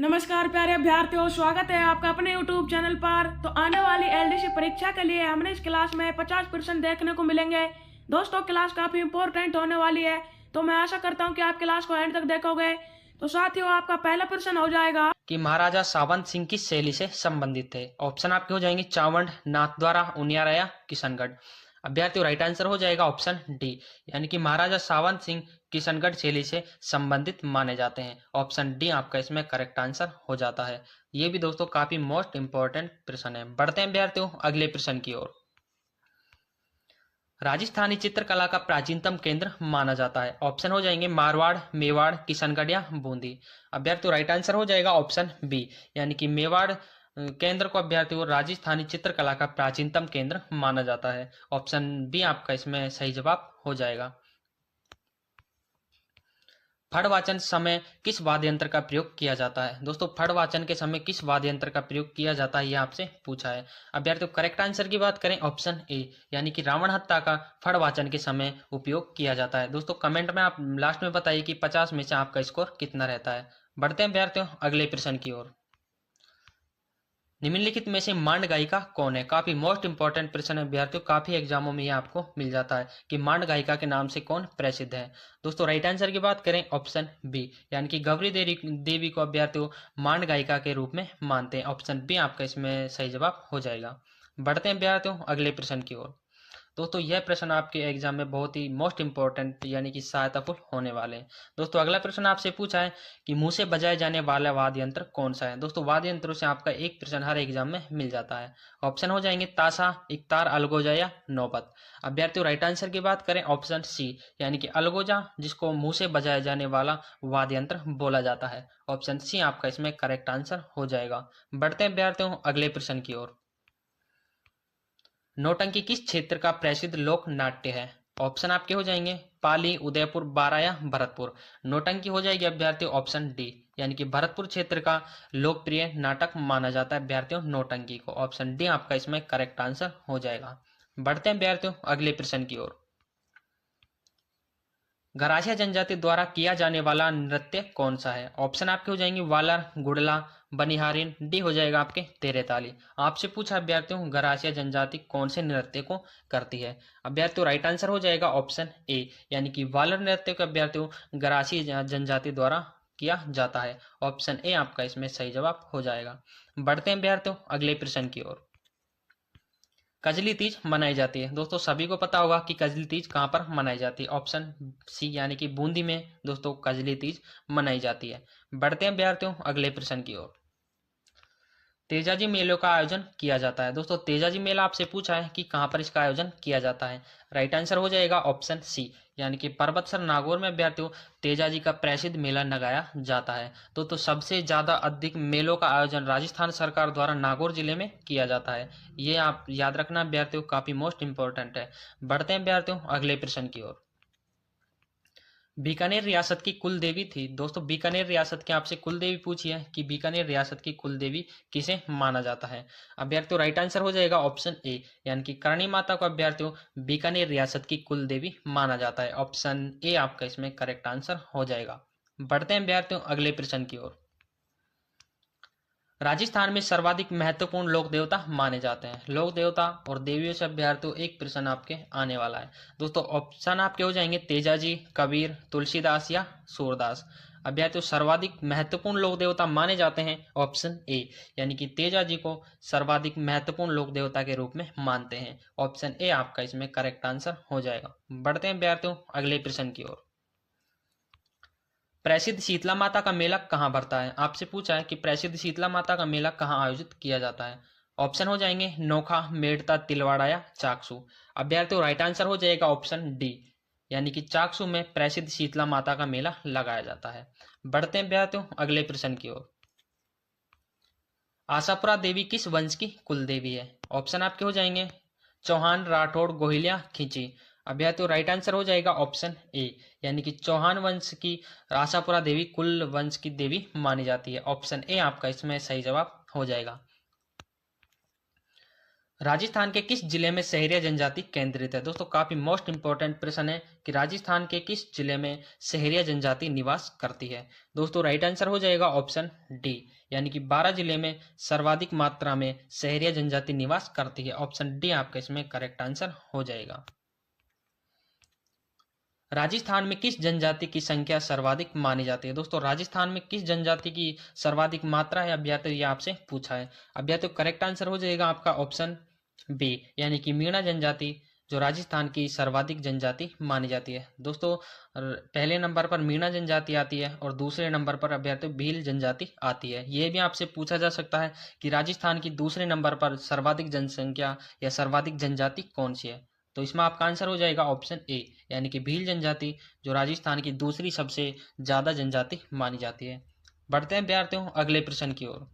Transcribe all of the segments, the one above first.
नमस्कार प्यारे अभ्यर्थियों, स्वागत है आपका अपने YouTube चैनल पर। तो आने वाली एलडीसी परीक्षा के लिए हमने इस क्लास में 50% देखने को मिलेंगे। दोस्तों, क्लास काफी इंपॉर्टेंट होने वाली है, तो मैं आशा करता हूं कि आप क्लास को एंड तक देखोगे। तो साथियों, आपका पहला प्रश्न हो जाएगा कि महाराजा सावंत सिंह किस शैली से संबंधित थे। ऑप्शन आपके हो जाएंगे चावंड, नाथद्वारा, उनियारा या किशनगढ़। अभ्यर्थियों राइट आंसर हो जाएगा ऑप्शन डी, यानी कि महाराजा सावंत सिंह किशनगढ़ शैली से संबंधित माने जाते हैं। ऑप्शन डी आपका इसमें करेक्ट आंसर हो जाता है। ये भी दोस्तों काफी मोस्ट इंपॉर्टेंट प्रश्न है। बढ़ते हैं अभ्यर्थियों अगले प्रश्न की ओर। राजस्थानी चित्रकला का प्राचीनतम केंद्र माना जाता है। ऑप्शन हो जाएंगे मारवाड़, मेवाड़, किशनगढ़ या बूंदी। अभ्यर्थी राइट आंसर हो जाएगा ऑप्शन बी, यानी कि मेवाड़ केंद्र को अभ्यर्थी को राजस्थानी चित्रकला का प्राचीनतम केंद्र माना जाता है। ऑप्शन बी आपका इसमें सही जवाब हो जाएगा। फड़ वाचन समय किस वाद्य यंत्र का प्रयोग किया जाता है। दोस्तों, फड़ वाचन के समय किस वाद्य यंत्र का प्रयोग किया जाता है, यह आपसे पूछा है। अभ्यर्थियों करेक्ट आंसर की बात करें ऑप्शन ए, यानी कि रावण हत्था का फड़ वाचन के समय उपयोग किया जाता है। दोस्तों कमेंट में आप लास्ट में बताइए कि 50 में से आपका स्कोर कितना रहता है। बढ़ते हैं अभ्यर्थियों अगले प्रश्न की ओर। निम्नलिखित में से मांड गायिका कौन है। काफी मोस्ट इंपॉर्टेंट प्रश्न है अभ्यर्थियों, काफी एग्जामों में ये आपको मिल जाता है कि मांड गायिका के नाम से कौन प्रसिद्ध है। दोस्तों राइट आंसर की बात करें ऑप्शन बी, यानी कि गौरी देवी को अभ्यर्थियों मांड गायिका के रूप में मानते हैं। ऑप्शन बी आपका इसमें सही जवाब हो जाएगा। बढ़ते हैं अभ्यर्थियों अगले प्रश्न की ओर। दोस्तों यह प्रश्न आपके एग्जाम में बहुत ही मोस्ट इंपॉर्टेंट यानी कि सहायताफुल होने वाले हैं। दोस्तों अगला प्रश्न आपसे पूछा है कि मुंह से बजाए जाने वाला वाद्य यंत्र कौन सा है। दोस्तों वाद्य यंत्रों से आपका एक प्रश्न हर एग्जाम में मिल जाता है। ऑप्शन हो जाएंगे ताशा, इकतार, अलगोजा या नौबत। अभ्यर्थियों राइट आंसर की बात करें ऑप्शन सी, यानी कि अलगोजा, जिसको मुंह से बजाया जाने वाला वाद्य यंत्र बोला जाता है। ऑप्शन सी आपका इसमें करेक्ट आंसर हो जाएगा। बढ़ते हैं अभ्यर्थियों अगले प्रश्न की ओर। नौटंकी किस क्षेत्र का प्रसिद्ध लोक नाट्य है। ऑप्शन आपके हो जाएंगे पाली, उदयपुर, बारा या भरतपुर। नौटंकी हो जाएगी अभ्यर्थियों ऑप्शन डी, यानी कि भरतपुर क्षेत्र का लोकप्रिय नाटक माना जाता है अभ्यर्थियों नौटंकी को। ऑप्शन डी आपका इसमें करेक्ट आंसर हो जाएगा। बढ़ते हैं अभ्यर्थियों अगले प्रश्न की ओर। गरासिया जनजाति द्वारा किया जाने वाला नृत्य कौन सा है। ऑप्शन आपके हो जाएंगे वालर, गुड़ला, बनिहारिन। डी हो जाएगा आपके तेरे ताली। आपसे पूछा अभ्यर्थियों गरासिया जनजाति कौन से नृत्य को करती है। अभ्यर्थियों राइट आंसर हो जाएगा ऑप्शन ए, यानी कि वालर नृत्य को अभ्यर्थियों गरासिया जनजाति द्वारा किया जाता है। ऑप्शन ए आपका इसमें सही जवाब हो जाएगा। बढ़ते हैं अभ्यर्थियों अगले प्रश्न की ओर। कजली तीज मनाई जाती है। दोस्तों सभी को पता होगा कि कजली तीज कहाँ पर मनाई जाती है। ऑप्शन सी, यानी कि बूंदी में दोस्तों कजली तीज मनाई जाती है। बढ़ते हैं अभ्यर्थियों अगले प्रश्न की ओर। तेजाजी मेलों का आयोजन किया जाता है। दोस्तों तेजाजी मेला आपसे पूछा है कि कहाँ पर इसका आयोजन किया जाता है। राइट आंसर हो जाएगा ऑप्शन सी, यानी कि पर्वतसर नागौर में अभ्यर्थियों तेजाजी का प्रसिद्ध मेला लगाया जाता है। तो सबसे ज्यादा अधिक मेलों का आयोजन राजस्थान सरकार द्वारा नागौर जिले में किया जाता है। ये आप याद रखना अभ्यर्थियों, काफी मोस्ट इंपॉर्टेंट है। बढ़ते हैं अभ्यर्थियों अगले प्रश्न की ओर। बीकानेर रियासत की कुल देवी थी। दोस्तों बीकानेर रियासत की आपसे कुल देवी पूछी है कि बीकानेर रियासत की कुल देवी किसे माना जाता है। अभ्यर्थियों राइट आंसर हो जाएगा ऑप्शन ए, यानी कि करणी माता को अभ्यर्थियों बीकानेर रियासत की कुल देवी माना जाता है। ऑप्शन ए आपका इसमें करेक्ट आंसर हो जाएगा। बढ़ते हैं अभ्यर्थियों अगले प्रश्न की ओर। राजस्थान में सर्वाधिक महत्वपूर्ण लोक देवता माने जाते हैं। लोक देवता और देवियों से अभ्यर्थियों एक प्रश्न आपके आने वाला है। दोस्तों ऑप्शन आपके हो जाएंगे तेजाजी, कबीर, तुलसीदास या सूरदास। अभ्यर्थियों सर्वाधिक महत्वपूर्ण लोक देवता माने जाते हैं ऑप्शन ए, यानी कि तेजाजी को सर्वाधिक महत्वपूर्ण लोक देवता के रूप में मानते हैं। ऑप्शन ए आपका इसमें करेक्ट आंसर हो जाएगा। बढ़ते हैं अभ्यर्थियों अगले प्रश्न की ओर। प्रसिद्ध शीतला माता का मेला कहाँ भरता है। आपसे पूछा है कि प्रसिद्ध शीतला माता का मेला कहाँ आयोजित किया जाता है। ऑप्शन हो जाएंगे नोखा, मेड़ता, तिलवाड़ा या चाकसू। अभ्यर्थियों राइट आंसर हो जाएगा ऑप्शन डी, यानी कि चाकसू में प्रसिद्ध शीतला माता का मेला लगाया जाता है। बढ़ते हैं अभ्यर्थियों अगले प्रश्न की ओर। आशापुरा देवी किस वंश की कुल देवी है। ऑप्शन आपके हो जाएंगे चौहान, राठौड़, गोहिलिया, खींची। अभ्यर्थियों राइट आंसर हो जाएगा ऑप्शन ए, यानी कि चौहान वंश की आशापुरा देवी कुल वंश की देवी मानी जाती है। ऑप्शन ए आपका इसमें सही जवाब हो जाएगा। राजस्थान के किस जिले में शहरिया जनजाति केंद्रित है? दोस्तों काफी मोस्ट इंपॉर्टेंट प्रश्न है कि राजस्थान के किस जिले में शहरिया जनजाति निवास करती है। दोस्तों राइट आंसर हो जाएगा ऑप्शन डी, यानी कि 12 जिले में सर्वाधिक मात्रा में शहरिया जनजाति निवास करती है। ऑप्शन डी आपका इसमें करेक्ट आंसर हो जाएगा। राजस्थान में किस जनजाति की संख्या सर्वाधिक मानी जाती है? दोस्तों राजस्थान में किस जनजाति की सर्वाधिक मात्रा है अभ्यर्थियों, ये आपसे पूछा है। अभ्यर्थियों करेक्ट आंसर हो जाएगा आपका ऑप्शन बी, यानी कि मीणा जनजाति जो राजस्थान की सर्वाधिक जनजाति मानी जाती है। दोस्तों पहले नंबर पर मीणा जनजाति आती है और दूसरे नंबर पर अभ्यर्थियों भील जनजाति आती है। ये भी आपसे पूछा जा सकता है कि राजस्थान की दूसरे नंबर पर सर्वाधिक जनसंख्या या सर्वाधिक जनजाति कौन सी है। तो इसमें आपका आंसर हो जाएगा ऑप्शन ए, यानी कि भील जनजाति जो राजस्थान की दूसरी सबसे ज्यादा जनजाति मानी जाती है। बढ़ते हैं विद्यार्थियों अगले प्रश्न की ओर।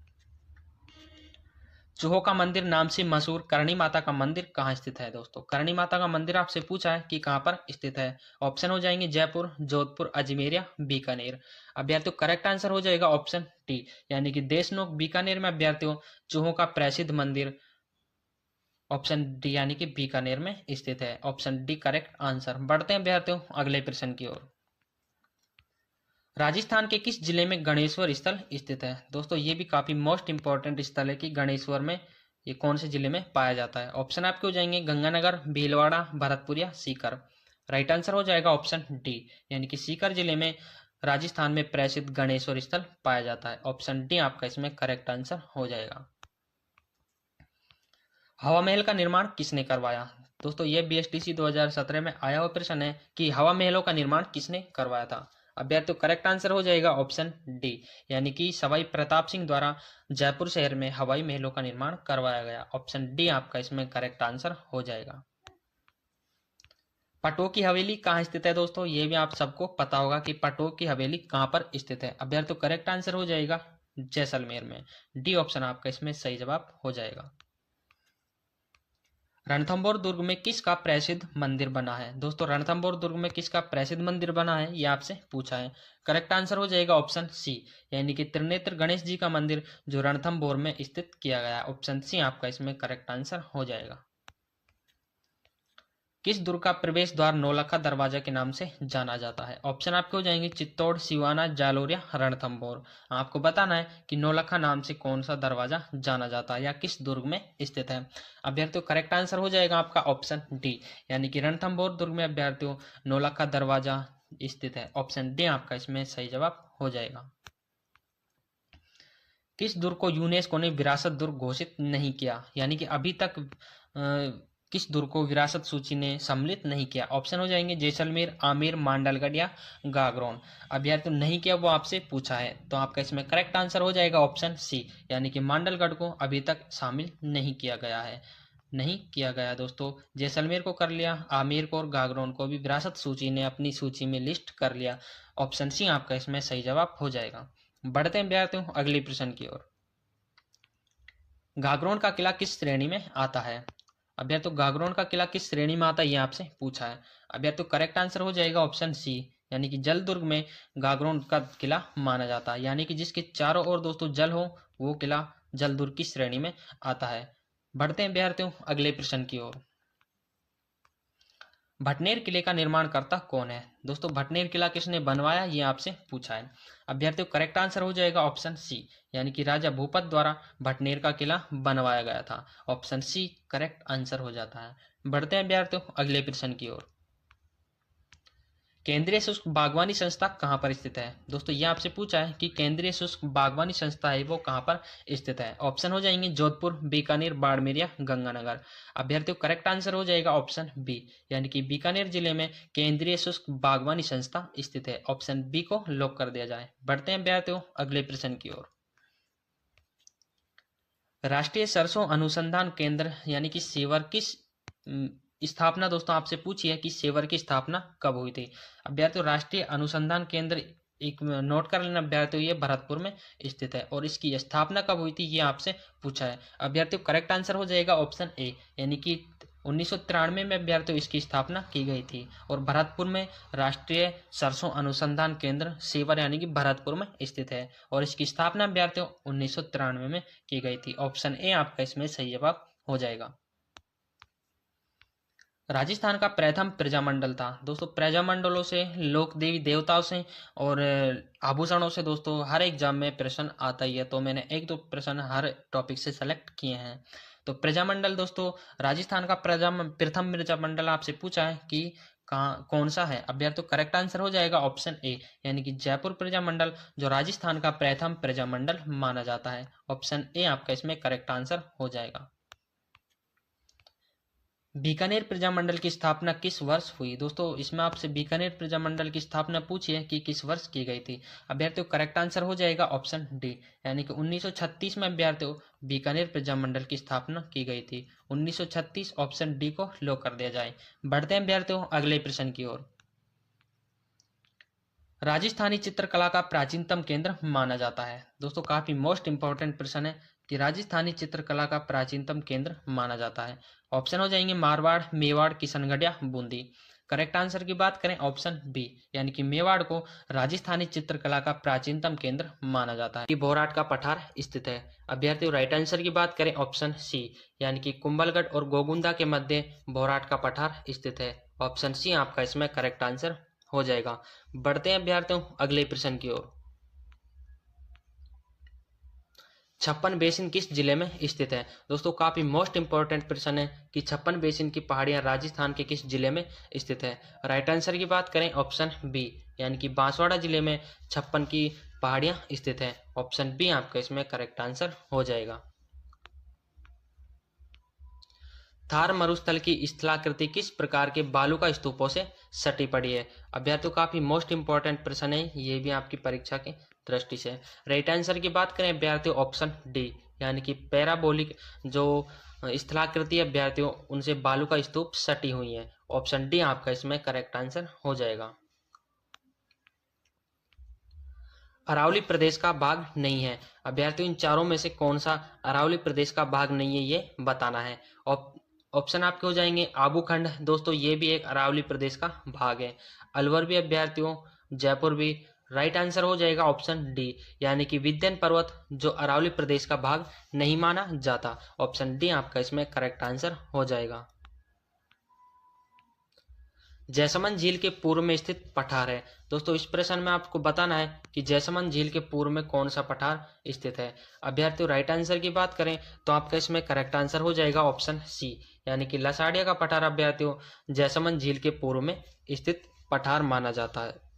चूहों का मंदिर नाम से मशहूर करणी माता का मंदिर कहाँ स्थित है? दोस्तों करणी माता का मंदिर आपसे पूछा है कि कहाँ पर स्थित है। ऑप्शन हो जाएंगे जयपुर, जोधपुर, अजमेर या बीकानेर। अभ्यर्थियों करेक्ट आंसर हो जाएगा ऑप्शन डी, यानी कि देशनोक बीकानेर में अभ्यर्थियों चूहों का प्रसिद्ध मंदिर ऑप्शन डी यानी कि बीकानेर में स्थित है। Option D correct answer. बढ़ते हैं विद्यार्थियों अगले प्रश्न की ओर। राजस्थान के किस जिले में गणेश्वर स्थल स्थित है? दोस्तों ये भी काफी मोस्ट इंपॉर्टेंट स्थल है कि गणेश्वर में ये कौन से जिले में पाया जाता है। ऑप्शन आपके हो जाएंगे गंगानगर, भीलवाड़ा, भरतपुर या सीकर। राइट आंसर हो जाएगा ऑप्शन डी, यानी कि सीकर जिले में राजस्थान में प्रसिद्ध गणेश्वर स्थल पाया जाता है। ऑप्शन डी आपका इसमें करेक्ट आंसर हो जाएगा। हवा महल का निर्माण किसने करवाया? दोस्तों ये बीएसटीसी 2017 में आया हुआ प्रश्न है कि हवा महलों का निर्माण किसने करवाया था। अभ्यर्थियों करेक्ट आंसर हो जाएगा ऑप्शन डी, यानी कि सवाई प्रताप सिंह द्वारा जयपुर शहर में हवाई महलों का निर्माण करवाया गया। ऑप्शन डी आपका इसमें करेक्ट आंसर हो जाएगा। पटोक की हवेली कहाँ स्थित है? दोस्तों ये भी आप सबको पता होगा कि पटोक की हवेली कहाँ पर स्थित है। अभ्यर्थियों करेक्ट आंसर हो जाएगा जैसलमेर में। डी ऑप्शन आपका इसमें सही जवाब हो जाएगा। रणथंभौर दुर्ग में किसका प्रसिद्ध मंदिर बना है? दोस्तों रणथंभौर दुर्ग में किसका प्रसिद्ध मंदिर बना है ये आपसे पूछा है। करेक्ट आंसर हो जाएगा ऑप्शन सी, यानी कि त्रिनेत्र गणेश जी का मंदिर जो रणथंभौर में स्थित किया गया। ऑप्शन सी आपका इसमें करेक्ट आंसर हो जाएगा। किस दुर्ग का प्रवेश द्वार नौलखा दरवाजा के नाम से जाना जाता है? ऑप्शन आपके हो जाएंगे चित्तौड़, सिवाना, जालोर या रणथंभौर। आपको बताना है कि नौलखा नाम से कौन सा दरवाजा जाना जाता है या किस दुर्ग में स्थित है। अभ्यर्थियों करेक्ट आंसर हो जाएगा आपका ऑप्शन डी, यानी कि रणथंभौर दुर्ग में अभ्यर्थियों नौलखा दरवाजा स्थित है। ऑप्शन डी आपका इसमें सही जवाब हो जाएगा। किस दुर्ग को यूनेस्को ने विरासत दुर्ग घोषित नहीं किया, यानी कि अभी तक किस दुर्ग को विरासत सूची ने सम्मिलित नहीं किया? ऑप्शन हो जाएंगे जैसलमेर, आमेर, मांडलगढ़ या गागरोन। अभ्यर्थियों नहीं किया वो आपसे पूछा है, तो आपका इसमें करेक्ट आंसर हो जाएगा ऑप्शन सी, यानी कि मांडलगढ़ को अभी तक शामिल नहीं किया गया है। नहीं किया गया दोस्तों, जैसलमेर को कर लिया, आमेर को और गागरोन को भी विरासत सूची ने अपनी सूची में लिस्ट कर लिया। ऑप्शन सी आपका इसमें सही जवाब हो जाएगा। बढ़ते हैं विद्यार्थियों अगले प्रश्न की ओर। गागरोन का किला किस श्रेणी में आता है? अभ्यर्थियों गागरोन का किला किस श्रेणी में आता है ये आपसे पूछा है। अभ्यर्थियों करेक्ट आंसर हो जाएगा ऑप्शन सी, यानी कि जल दुर्ग में गागरोन का किला माना जाता है, यानी कि जिसके चारों ओर दोस्तों जल हो वो किला जल दुर्ग की श्रेणी में आता है। बढ़ते हैं विद्यार्थियों अगले प्रश्न की ओर। भटनेर किले का निर्माणकर्ता कौन है? दोस्तों भटनेर किला किसने बनवाया ये आपसे पूछा है। अभ्यर्थियों करेक्ट आंसर हो जाएगा ऑप्शन सी, यानी कि राजा भूपत द्वारा भटनेर का किला बनवाया गया था। ऑप्शन सी करेक्ट आंसर हो जाता है। बढ़ते हैं विद्यार्थियों अगले प्रश्न की ओर। केंद्रीय शुष्क बागवानी संस्था कहाँ पर स्थित है? दोस्तों ये आपसे पूछा है कि केंद्रीय शुष्क बागवानी संस्था है वो कहाँ पर स्थित है। ऑप्शन हो जाएंगे जोधपुर, बीकानेर, बाड़मेर या गंगानगर। अभ्यर्थियों करेक्ट आंसर हो जाएगा ऑप्शन बी, यानी कि बीकानेर जिले में केंद्रीय शुष्क बागवानी संस्था स्थित है। ऑप्शन बी को लॉक कर दिया जाए। बढ़ते हैं विद्यार्थियों अगले प्रश्न की ओर। राष्ट्रीय सरसों अनुसंधान केंद्र यानी कि सेवर किस स्थापना दोस्तों आपसे पूछी है कि सेवर की स्थापना कब हुई थी। अभ्यर्थियों राष्ट्रीय अनुसंधान केंद्र एक नोट कर लेना अभ्यर्थियों, ये भरतपुर में स्थित है और इसकी स्थापना कब हुई थी ये आपसे पूछा है। अभ्यर्थियों करेक्ट आंसर हो जाएगा ऑप्शन ए, यानी कि 1993 में अभ्यर्थियों इसकी स्थापना की गई थी और भरतपुर में राष्ट्रीय सरसों अनुसंधान केंद्र सेवर यानी कि भरतपुर में स्थित है और इसकी स्थापना अभ्यर्थियों 1993 में की गई थी। ऑप्शन ए आपका इसमें सही जवाब हो जाएगा। राजस्थान का प्रथम प्रजामंडल था। दोस्तों प्रजामंडलों से, लोक देवी देवताओं से और आभूषणों से दोस्तों हर एग्जाम में प्रश्न आता ही है, तो मैंने एक दो प्रश्न हर टॉपिक से सेलेक्ट किए हैं। तो प्रजामंडल दोस्तों, राजस्थान का प्रथम प्रजामंडल आपसे पूछा है कि कहाँ कौन सा है। अभ्यर्थियों करेक्ट आंसर हो जाएगा ऑप्शन ए, यानी कि जयपुर प्रजामंडल जो राजस्थान का प्रथम प्रजामंडल माना जाता है। ऑप्शन ए आपका इसमें करेक्ट आंसर हो जाएगा। बीकानेर प्रजामंडल की स्थापना किस वर्ष हुई। दोस्तों इसमें आपसे बीकानेर प्रजामंडल की स्थापना पूछी है कि किस वर्ष की गई थी। अभ्यर्थियों करेक्ट आंसर हो जाएगा ऑप्शन डी, यानी कि 1936 में अभ्यर्थियों बीकानेर प्रजामंडल की स्थापना की गई थी। 1936 ऑप्शन डी को लॉक कर दिया जाए। बढ़ते हैं अभ्यर्थियों अगले प्रश्न की ओर। राजस्थानी चित्रकला का प्राचीनतम केंद्र माना जाता है। दोस्तों काफी मोस्ट इंपॉर्टेंट प्रश्न है कि राजस्थानी चित्रकला का प्राचीनतम केंद्र माना जाता है। ऑप्शन हो जाएंगे मारवाड़, मेवाड़, किशनगढ़ या बूंदी। करेक्ट आंसर की बात करें ऑप्शन बी, यानी कि मेवाड़ को राजस्थानी चित्रकला का प्राचीनतम केंद्र माना जाता है कि भोराट का पठार स्थित है। अभ्यर्थियों राइट आंसर की बात करें ऑप्शन सी, यानी कि कुंभलगढ़ और गोगुंदा के मध्य भोराट का पठार स्थित है। ऑप्शन सी आपका इसमें करेक्ट आंसर हो जाएगा। बढ़ते हैं अभ्यर्थियों अगले प्रश्न की ओर। छप्पन बेसिन किस जिले में स्थित है। दोस्तों काफी मोस्ट इंपॉर्टेंट प्रश्न है कि छप्पन बेसिन की पहाड़ियां राजस्थान के किस जिले में स्थित है। राइट आंसर की बात करें ऑप्शन बी, यानी कि बांसवाड़ा जिले में छप्पन की पहाड़ियां स्थित है। ऑप्शन बी आपका इसमें करेक्ट आंसर हो जाएगा। थार मरुस्थल की स्थलाकृति किस प्रकार के बालुका स्तूपों से सटी पड़ी है। अभ्यर्थियों काफी मोस्ट इंपॉर्टेंट प्रश्न है, ये भी आपकी परीक्षा के दृष्टि से। राइट आंसर की बात करें अभ्यर्थियों ऑप्शन डी, यानी कि पैराबोलिक जो स्थलाकृति अभ्यर्थियों उनसे बालुका स्तूप सटी हुई है। ऑप्शन डी आपका इसमें करेक्ट आंसर हो जाएगा। अरावली प्रदेश का भाग नहीं है। अभ्यर्थियों इन चारों में से कौन सा अरावली प्रदेश का भाग नहीं है ये बताना है। ऑप्शन आपके हो जाएंगे आबूखंड, दोस्तों ये भी एक अरावली प्रदेश का भाग है। अलवर भी अभ्यर्थियों, जयपुर भी। राइट आंसर हो जाएगा ऑप्शन डी, यानी कि विंध्य पर्वत जो अरावली प्रदेश का भाग नहीं माना जाता। ऑप्शन डी आपका इसमें करेक्ट आंसर हो जाएगा। जैसमंद झील के पूर्व में स्थित पठार है। दोस्तों इस प्रश्न में आपको बताना है कि जैसमंद झील के पूर्व में कौन सा पठार स्थित है। अभ्यर्थियों राइट आंसर की बात करें तो आपका इसमें करेक्ट आंसर हो जाएगा ऑप्शन सी, यानी कि लसाड़िया का पठार अभ्यर्थियों जैसमंद झील के पूर्व में स्थित पठार माना जाता है।